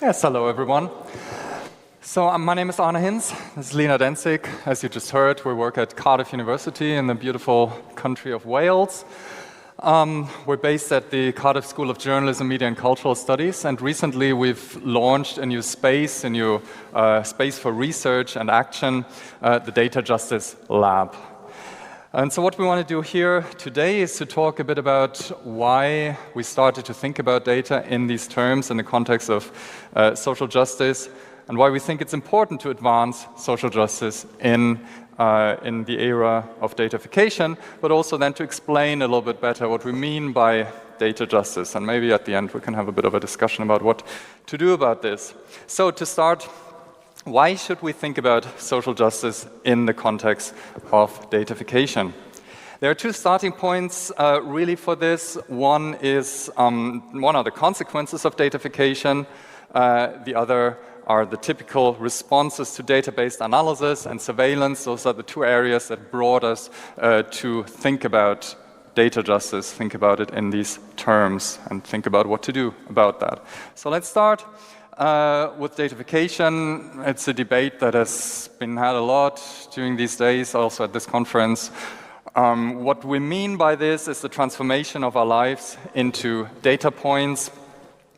Yes, hello everyone. So my name is Arne Hintz, this is Lina Dencik. As you just heard, we work at Cardiff University in the beautiful country of Wales. We're based at the Cardiff School of Journalism, Media and Cultural Studies, and recently we've launched a new space for research and action, the Data Justice Lab. And so what we want to do here today is to talk a bit about why we started to think about data in these terms in the context of social justice, and why we think it's important to advance social justice in the era of datafication, but also then to explain a little bit better what we mean by data justice. And maybe at the end we can have a bit of a discussion about what to do about this. So to start, why should we think about social justice in the context of datafication? There are two starting points really for this. One are the consequences of datafication. The other are the typical responses to database analysis and surveillance. Those are the two areas that brought us to think about data justice, think about it in these terms, and think about what to do about that. So let's start with datafication. It's a debate that has been had a lot during these days, also at this conference. What we mean by this is the transformation of our lives into data points,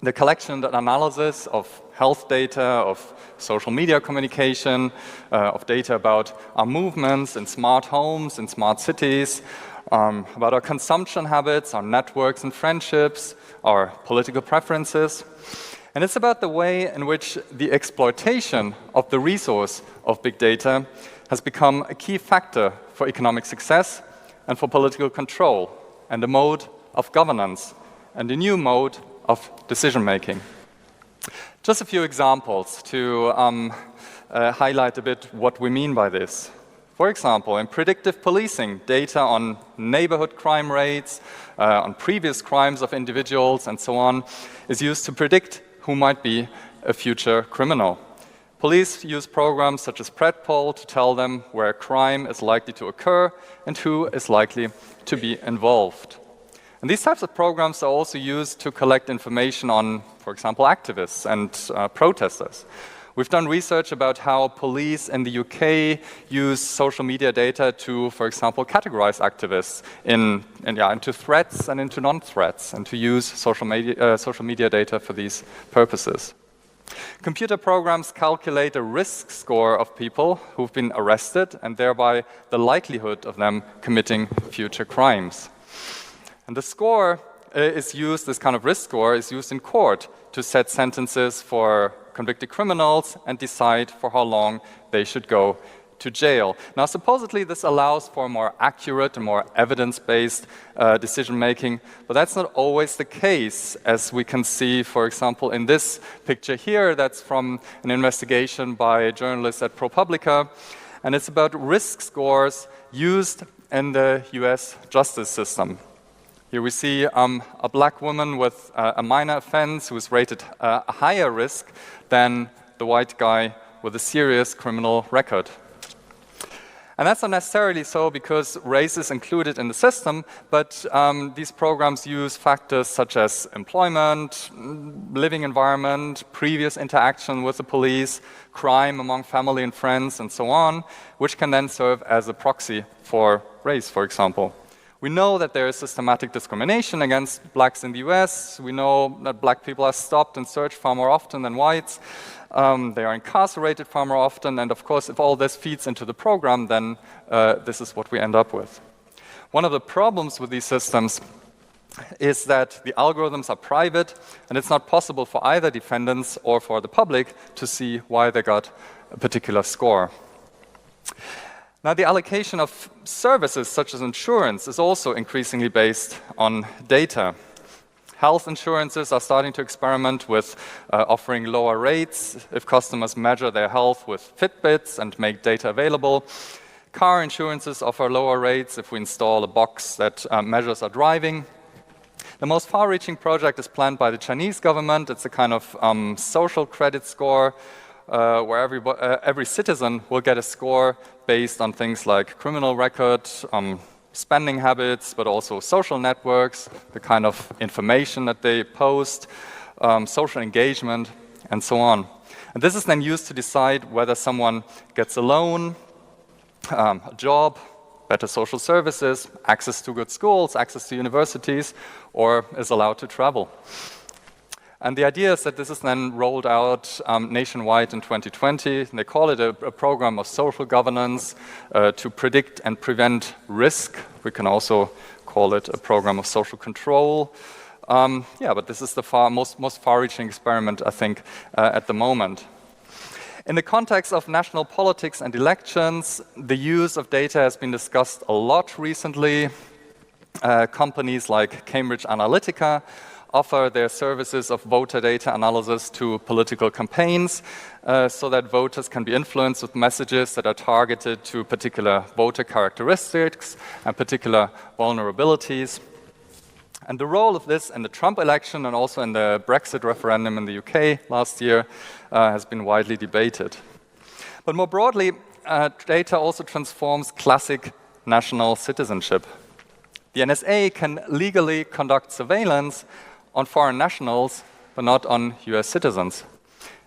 the collection and analysis of health data, of social media communication, of data about our movements in smart homes, in smart cities, about our consumption habits, our networks and friendships, our political preferences. And it's about the way in which the exploitation of the resource of big data has become a key factor for economic success and for political control, and a mode of governance, and a new mode of decision-making. Just a few examples to highlight a bit what we mean by this. For example, in predictive policing, data on neighborhood crime rates, on previous crimes of individuals, and so on, is used to predict who might be a future criminal. Police use programs such as PredPol to tell them where a crime is likely to occur and who is likely to be involved. And these types of programs are also used to collect information on, for example, activists and protesters. We've done research about how police in the UK use social media data to, for example, categorize activists into threats and into non-threats, and to use social media data for these purposes. Computer programs calculate a risk score of people who've been arrested, and thereby the likelihood of them committing future crimes. And the score is used, this kind of risk score is used in court to set sentences for convicted criminals and decide for how long they should go to jail. Now, supposedly this allows for more accurate and more evidence-based decision-making, but that's not always the case, as we can see, for example, in this picture here. That's from an investigation by journalists at publica, and it's about risk scores used in the US justice system. Here we see a black woman with a minor offense who is rated a higher risk than the white guy with a serious criminal record. And that's not necessarily so because race is included in the system, but these programs use factors such as employment, living environment, previous interaction with the police, crime among family and friends, and so on, which can then serve as a proxy for race, for example. We know that there is systematic discrimination against blacks in the US. We know that black people are stopped and searched far more often than whites. They are incarcerated far more often. And of course, if all this feeds into the program, then this is what we end up with. One of the problems with these systems is that the algorithms are private, and it's not possible for either defendants or for the public to see why they got a particular score. Now, the allocation of services such as insurance is also increasingly based on data. Health insurances are starting to experiment with offering lower rates if customers measure their health with Fitbits and make data available. Car insurances offer lower rates if we install a box that measures our driving. The most far-reaching project is planned by the Chinese government. It's a kind of social credit score where every citizen will get a score based on things like criminal record, spending habits, but also social networks, the kind of information that they post, social engagement, and so on. And this is then used to decide whether someone gets a loan, a job, better social services, access to good schools, access to universities, or is allowed to travel. And the idea is that this is then rolled out nationwide in 2020. They call it a program of social governance to predict and prevent risk. We can also call it a program of social control. But this is the most far-reaching experiment, I think, at the moment. In the context of national politics and elections, the use of data has been discussed a lot recently. Companies like Cambridge Analytica offer their services of voter data analysis to political campaigns so that voters can be influenced with messages that are targeted to particular voter characteristics and particular vulnerabilities. And the role of this in the Trump election and also in the Brexit referendum in the UK last year has been widely debated. But more broadly, data also transforms classic national citizenship. The NSA can legally conduct surveillance on foreign nationals, but not on US citizens.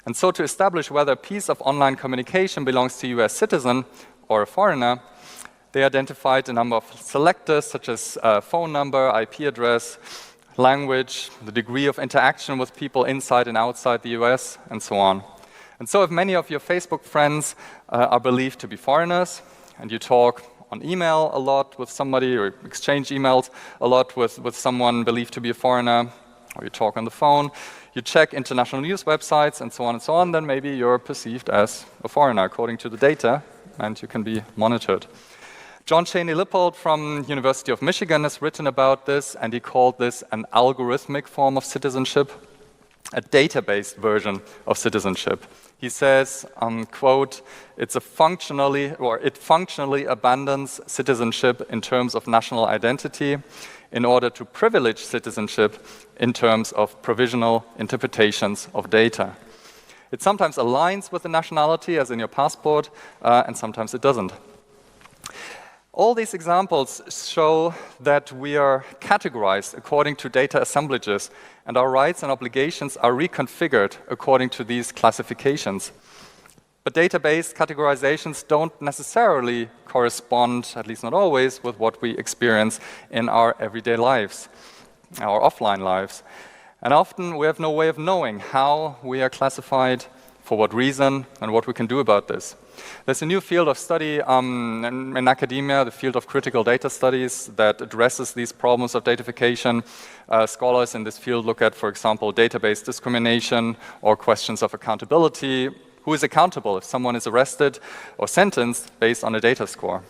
And so to establish whether a piece of online communication belongs to a US citizen or a foreigner, they identified a number of selectors, such as phone number, IP address, language, the degree of interaction with people inside and outside the US, and so on. And so if many of your Facebook friends are believed to be foreigners, and you talk on email a lot with somebody, or exchange emails a lot with someone believed to be a foreigner, or you talk on the phone, you check international news websites, and so on, then maybe you're perceived as a foreigner, according to the data, and you can be monitored. John Cheney-Lippold from University of Michigan has written about this, and he called this an algorithmic form of citizenship, a data-based version of citizenship. He says, quote, it functionally abandons citizenship in terms of national identity in order to privilege citizenship in terms of provisional interpretations of data. It sometimes aligns with the nationality, as in your passport, and sometimes it doesn't. All these examples show that we are categorized according to data assemblages, and our rights and obligations are reconfigured according to these classifications. But data-based categorizations don't necessarily correspond, at least not always, with what we experience in our everyday lives, our offline lives. And often we have no way of knowing how we are classified, for what reason, and what we can do about this. There's a new field of study in academia, the field of critical data studies, that addresses these problems of datafication. Scholars in this field look at, for example, database discrimination or questions of accountability. Who is accountable if someone is arrested or sentenced based on a data score?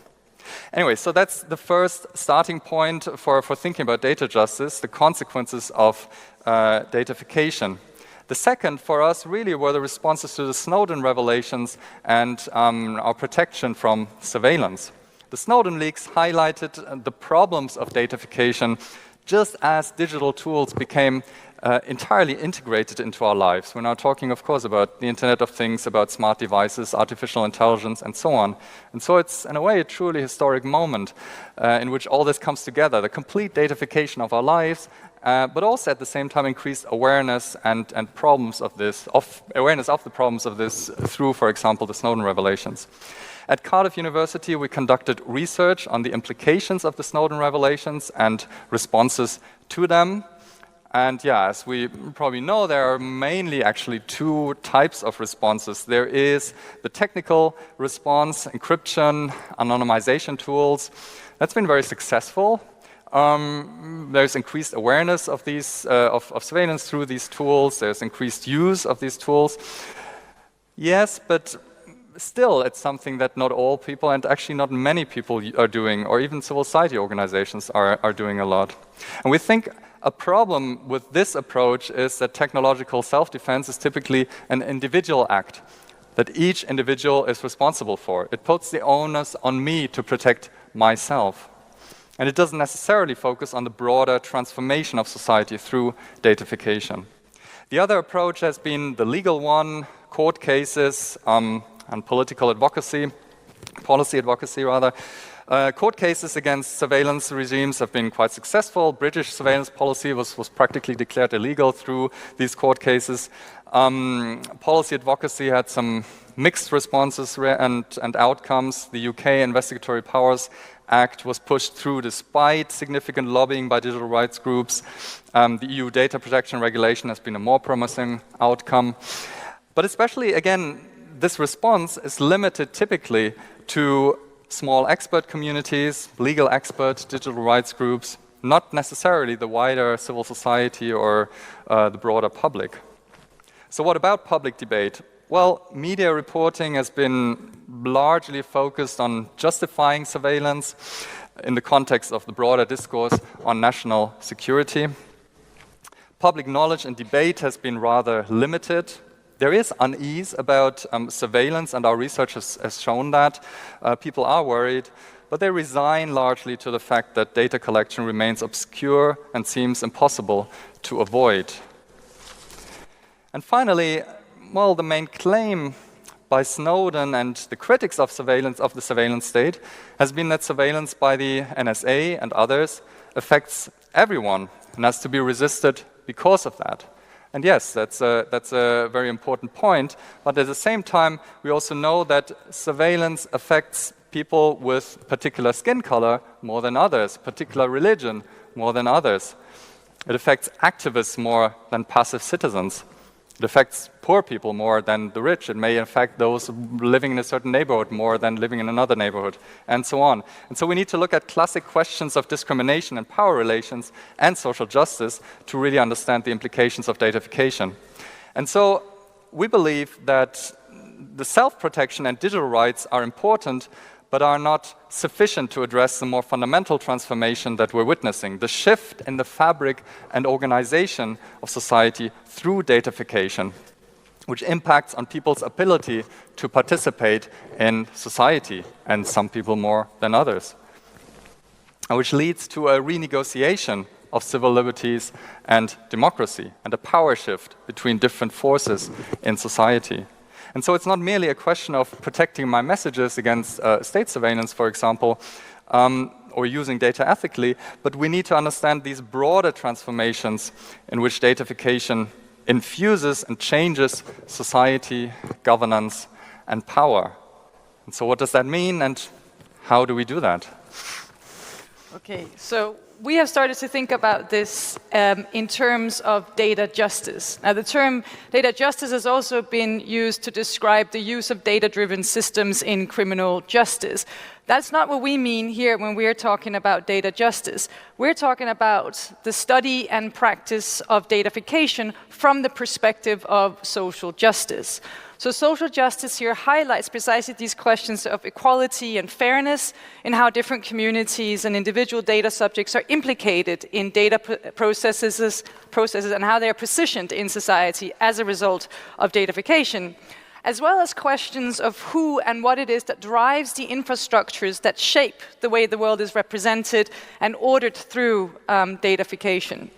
Anyway, so that's the first starting point for thinking about data justice, the consequences of datafication. The second for us really were the responses to the Snowden revelations and our protection from surveillance. The Snowden leaks highlighted the problems of datafication just as digital tools became entirely integrated into our lives. We're now talking, of course, about the Internet of Things, about smart devices, artificial intelligence, and so on. And so it's, in a way, a truly historic moment in which all this comes together, the complete datafication of our lives, but also at the same time increased awareness and problems of this, awareness of the problems of this through, for example, the Snowden revelations. At Cardiff University, we conducted research on the implications of the Snowden revelations and responses to them. And yeah, as we probably know, there are mainly actually two types of responses. There is the technical response, encryption, anonymization tools. That's been very successful. There's increased awareness of these of surveillance through these tools. There's increased use of these tools. Yes, but still, it's something that not all people, and actually not many people are doing, or even civil society organizations are doing a lot. And we think a problem with this approach is that technological self-defense is typically an individual act that each individual is responsible for. It puts the onus on me to protect myself. And it doesn't necessarily focus on the broader transformation of society through datafication. The other approach has been the legal one, court cases, and political advocacy, policy advocacy rather, Court cases against surveillance regimes have been quite successful. British surveillance policy was practically declared illegal through these court cases. Policy advocacy had some mixed responses and outcomes. The UK Investigatory Powers Act was pushed through despite significant lobbying by digital rights groups. The EU Data Protection Regulation has been a more promising outcome. But especially, again, this response is limited typically to small expert communities, legal expert digital rights groups, not necessarily the wider civil society or the broader public. So what about public debate? Well, media reporting has been largely focused on justifying surveillance in the context of the broader discourse on national security. Public knowledge and debate has been rather limited. There is unease about surveillance, and our research has shown that. People are worried, but they resign largely to the fact that data collection remains obscure and seems impossible to avoid. And finally, well, the main claim by Snowden and the critics of the surveillance state has been that surveillance by the NSA and others affects everyone and has to be resisted because of that. And yes, that's a very important point, but at the same time, we also know that surveillance affects people with particular skin color more than others, particular religion more than others. It affects activists more than passive citizens. It affects poor people more than the rich. It may affect those living in a certain neighborhood more than living in another neighborhood, and so on. And so we need to look at classic questions of discrimination and power relations and social justice to really understand the implications of datafication. And so we believe that the self-protection and digital rights are important, but are not sufficient to address the more fundamental transformation that we're witnessing, the shift in the fabric and organization of society through datafication, which impacts on people's ability to participate in society, and some people more than others, and which leads to a renegotiation of civil liberties and democracy, and a power shift between different forces in society. And so it's not merely a question of protecting my messages against state surveillance, for example, or using data ethically, but we need to understand these broader transformations in which datafication infuses and changes society, governance, and power. And so what does that mean, and how do we do that? Okay, so we have started to think about this in terms of data justice. Now, the term data justice has also been used to describe the use of data-driven systems in criminal justice. That's not what we mean here when we're talking about data justice. We're talking about the study and practice of datafication from the perspective of social justice. So social justice here highlights precisely these questions of equality and fairness in how different communities and individual data subjects are implicated in data processes and how they are positioned in society as a result of datafication, as well as questions of who and what it is that drives the infrastructures that shape the way the world is represented and ordered through datafication.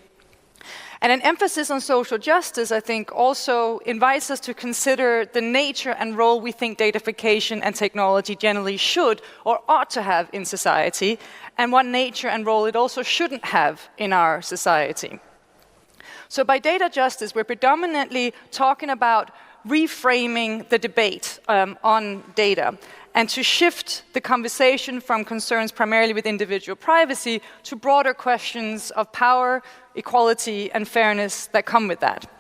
And an emphasis on social justice, I think, also invites us to consider the nature and role we think datafication and technology generally should or ought to have in society, and what nature and role it also shouldn't have in our society. So by data justice, we're predominantly talking about reframing the debate on data, and to shift the conversation from concerns primarily with individual privacy to broader questions of power, equality, and fairness that come with that.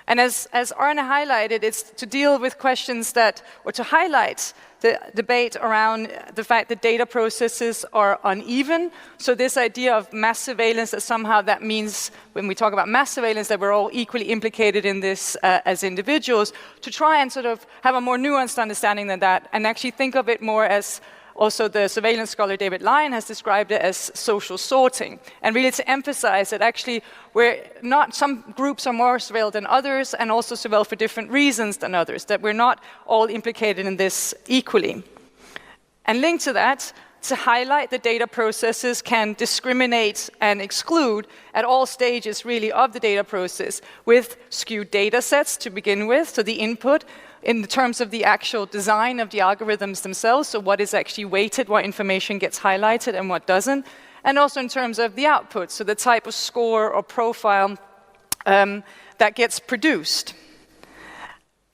And as Arne highlighted, it's to deal with questions that, or to highlight the debate around the fact that data processes are uneven. So this idea of mass surveillance, that somehow that means, when we talk about mass surveillance, that we're all equally implicated in this as individuals, to try and sort of have a more nuanced understanding than that, and actually think of it more as, also the surveillance scholar David Lyon has described it as social sorting, and really to emphasize that actually some groups are more surveilled than others, and also surveilled for different reasons than others, that we're not all implicated in this equally. And linked to that, to highlight the data processes can discriminate and exclude at all stages really of the data process with skewed data sets to begin with, so the input in terms of the actual design of the algorithms themselves, so what is actually weighted, what information gets highlighted and what doesn't, and also in terms of the output, so the type of score or profile that gets produced.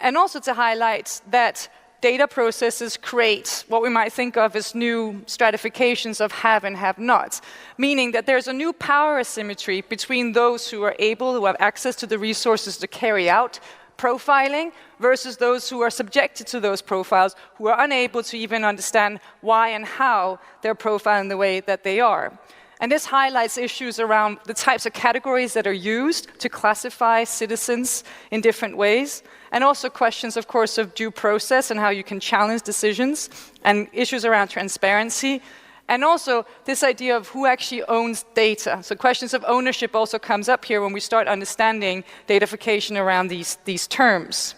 And also to highlight that data processes create what we might think of as new stratifications of have and have not, meaning that there's a new power asymmetry between those who are able, who have access to the resources to carry out profiling, versus those who are subjected to those profiles, who are unable to even understand why and how they're profiled in the way that they are. And this highlights issues around the types of categories that are used to classify citizens in different ways, and also questions, of course, of due process and how you can challenge decisions, and issues around transparency, and also this idea of who actually owns data. So questions of ownership also comes up here when we start understanding datafication around these terms.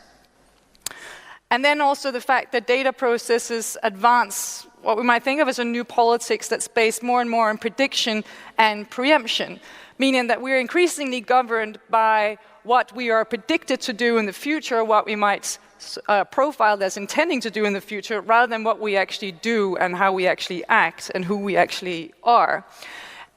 And then also the fact that data processes advance what we might think of as a new politics that's based more and more on prediction and preemption, meaning that we're increasingly governed by what we are predicted to do in the future, what we might profile as intending to do in the future, rather than what we actually do and how we actually act and who we actually are.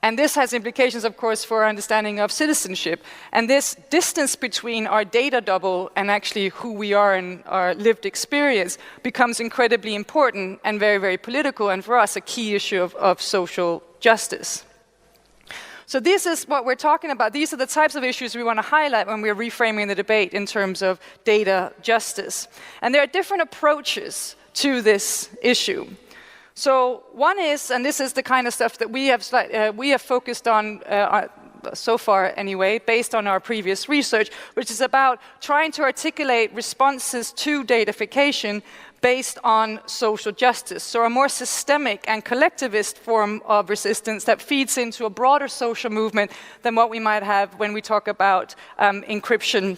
And this has implications, of course, for our understanding of citizenship. And this distance between our data double and actually who we are in our lived experience becomes incredibly important and very, very political, and for us, a key issue of social justice. So this is what we're talking about. These are the types of issues we want to highlight when we're reframing the debate in terms of data justice. And there are different approaches to this issue. So one is, and this is the kind of stuff that we have focused on so far anyway, based on our previous research, which is about trying to articulate responses to datafication based on social justice. So a more systemic and collectivist form of resistance that feeds into a broader social movement than what we might have when we talk about encryption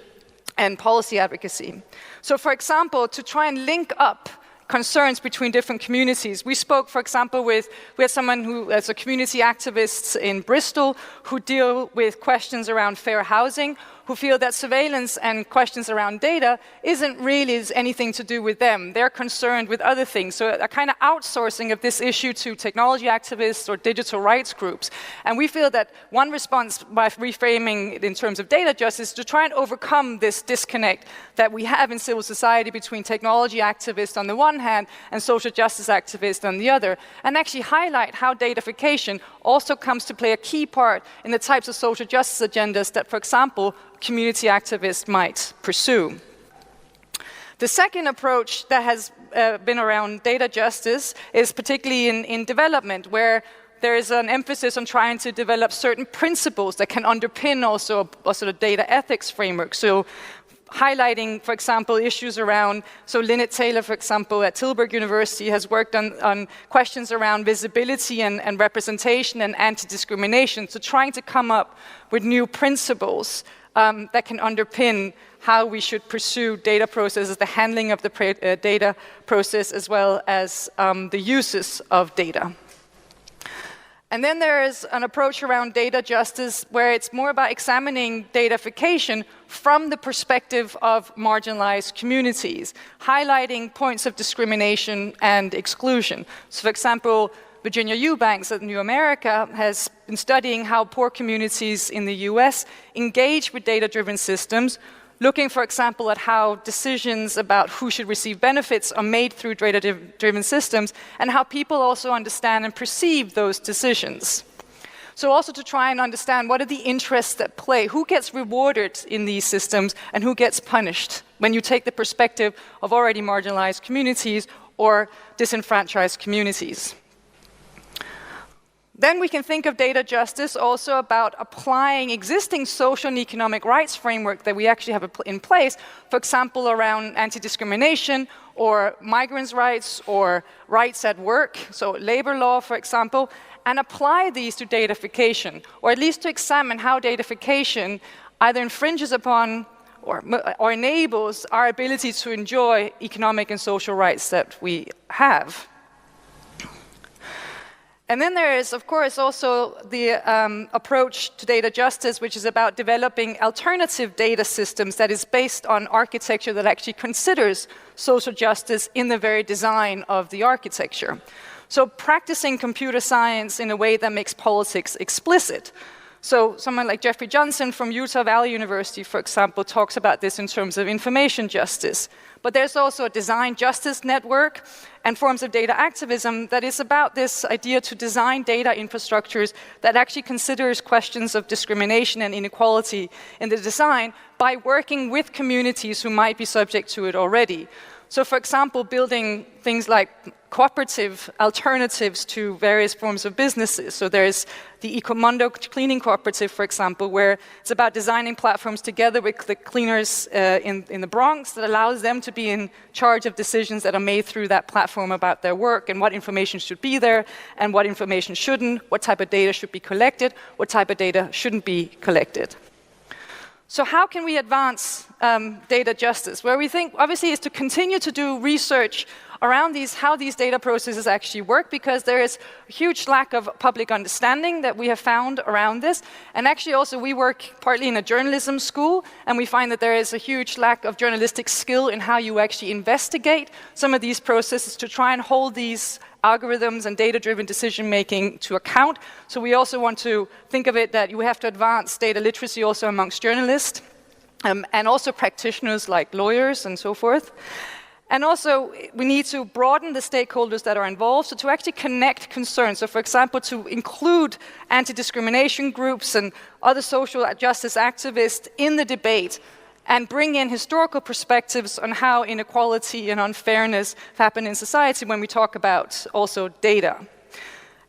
and policy advocacy. So for example, to try and link up concerns between different communities. We spoke, for example, we had someone who is a community activist in Bristol who deal with questions around fair housing, who feel that surveillance and questions around data isn't really anything to do with them. They're concerned with other things. So a kind of outsourcing of this issue to technology activists or digital rights groups. And we feel that one response by reframing it in terms of data justice is to try and overcome this disconnect that we have in civil society between technology activists on the one hand and social justice activists on the other, and actually highlight how datafication also comes to play a key part in the types of social justice agendas that, for example, community activists might pursue. The second approach that has been around data justice is particularly in development, where there is an emphasis on trying to develop certain principles that can underpin also a sort of data ethics framework. So highlighting, for example, issues around, so Lynette Taylor, for example, at Tilburg University has worked on questions around visibility and representation and anti-discrimination, so trying to come up with new principles that can underpin how we should pursue data processes, the handling of the data process, as well as the uses of data. And then there is an approach around data justice where it's more about examining datafication from the perspective of marginalized communities, highlighting points of discrimination and exclusion. So for example, Virginia Eubanks at New America has been studying how poor communities in the US engage with data-driven systems, looking, for example, at how decisions about who should receive benefits are made through data-driven systems, and how people also understand and perceive those decisions. So also to try and understand what are the interests at play, who gets rewarded in these systems, and who gets punished when you take the perspective of already marginalized communities or disenfranchised communities. Then we can think of data justice also about applying existing social and economic rights framework that we actually have in place, for example, around anti-discrimination or migrants' rights or rights at work, so labor law, for example, and apply these to datafication, or at least to examine how datafication either infringes upon or enables our ability to enjoy economic and social rights that we have. And then there is, of course, also the approach to data justice, which is about developing alternative data systems that is based on architecture that actually considers social justice in the very design of the architecture. So practicing computer science in a way that makes politics explicit. So someone like Jeffrey Johnson from Utah Valley University, for example, talks about this in terms of information justice. But there's also a design justice network and forms of data activism that is about this idea to design data infrastructures that actually considers questions of discrimination and inequality in the design by working with communities who might be subject to it already. So, for example, building things like cooperative alternatives to various forms of businesses. So there's the Ecomondo cleaning cooperative, for example, where it's about designing platforms together with the cleaners in the Bronx that allows them to be in charge of decisions that are made through that platform about their work and what information should be there and what information shouldn't, what type of data should be collected, what type of data shouldn't be collected. So how can we advance data justice? Where we think, obviously, is to continue to do research around how these data processes actually work, because there is a huge lack of public understanding that we have found around this. And actually also we work partly in a journalism school, and we find that there is a huge lack of journalistic skill in how you actually investigate some of these processes to try and hold these algorithms and data-driven decision-making to account. So we also want to think of it that you have to advance data literacy also amongst journalists and also practitioners like lawyers and so forth. And also, we need to broaden the stakeholders that are involved, so to actually connect concerns. So, for example, to include anti-discrimination groups and other social justice activists in the debate and bring in historical perspectives on how inequality and unfairness happen in society when we talk about also data.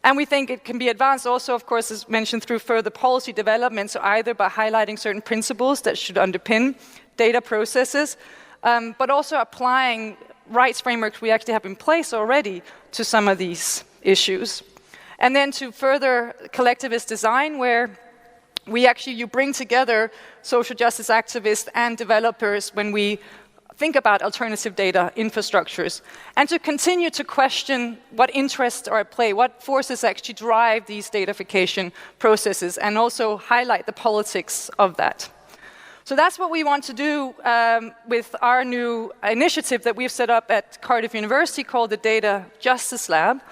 And we think it can be advanced also, of course, as mentioned, through further policy development, so either by highlighting certain principles that should underpin data processes, but also applying rights frameworks we actually have in place already to some of these issues. And then to further collectivist design, where you bring together social justice activists and developers when we think about alternative data infrastructures, and to continue to question what interests are at play, what forces actually drive these datafication processes, and also highlight the politics of that. So that's what we want to do with our new initiative that we've set up at Cardiff University called the Data Justice Lab,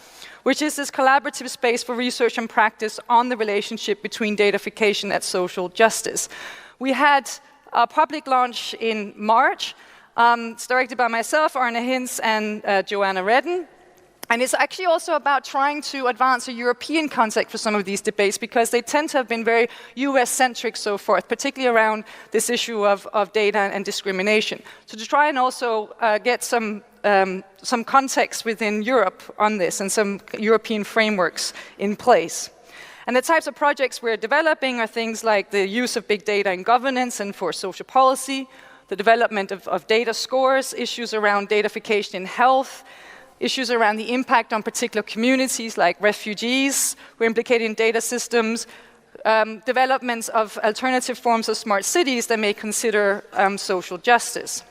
which is this collaborative space for research and practice on the relationship between datafication and social justice. We had a public launch in March. It's directed by myself, Arne Hintz, and Joanna Redden. And it's actually also about trying to advance a European context for some of these debates, because they tend to have been very US-centric so forth, particularly around this issue of data and discrimination. So to try and also get some context within Europe on this and some European frameworks in place. And the types of projects we're developing are things like the use of big data in governance and for social policy, the development of data scores, issues around datafication in health, issues around the impact on particular communities like refugees who are implicated in data systems, developments of alternative forms of smart cities that may consider social justice.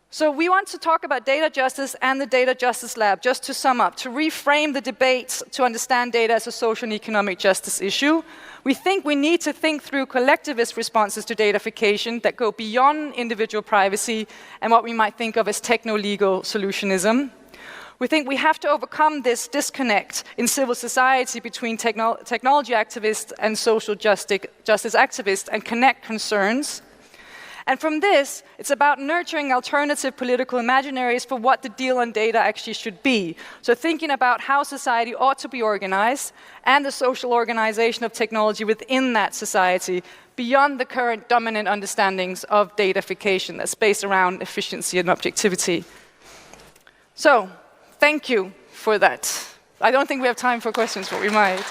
So we want to talk about data justice and the Data Justice Lab, just to sum up, to reframe the debate to understand data as a social and economic justice issue. We think we need to think through collectivist responses to datafication that go beyond individual privacy and what we might think of as techno-legal solutionism. We think we have to overcome this disconnect in civil society between technology activists and social justice activists and connect concerns. And from this, it's about nurturing alternative political imaginaries for what the deal on data actually should be. So thinking about how society ought to be organized and the social organization of technology within that society beyond the current dominant understandings of datafication that's based around efficiency and objectivity. So, thank you for that. I don't think we have time for questions, but we might.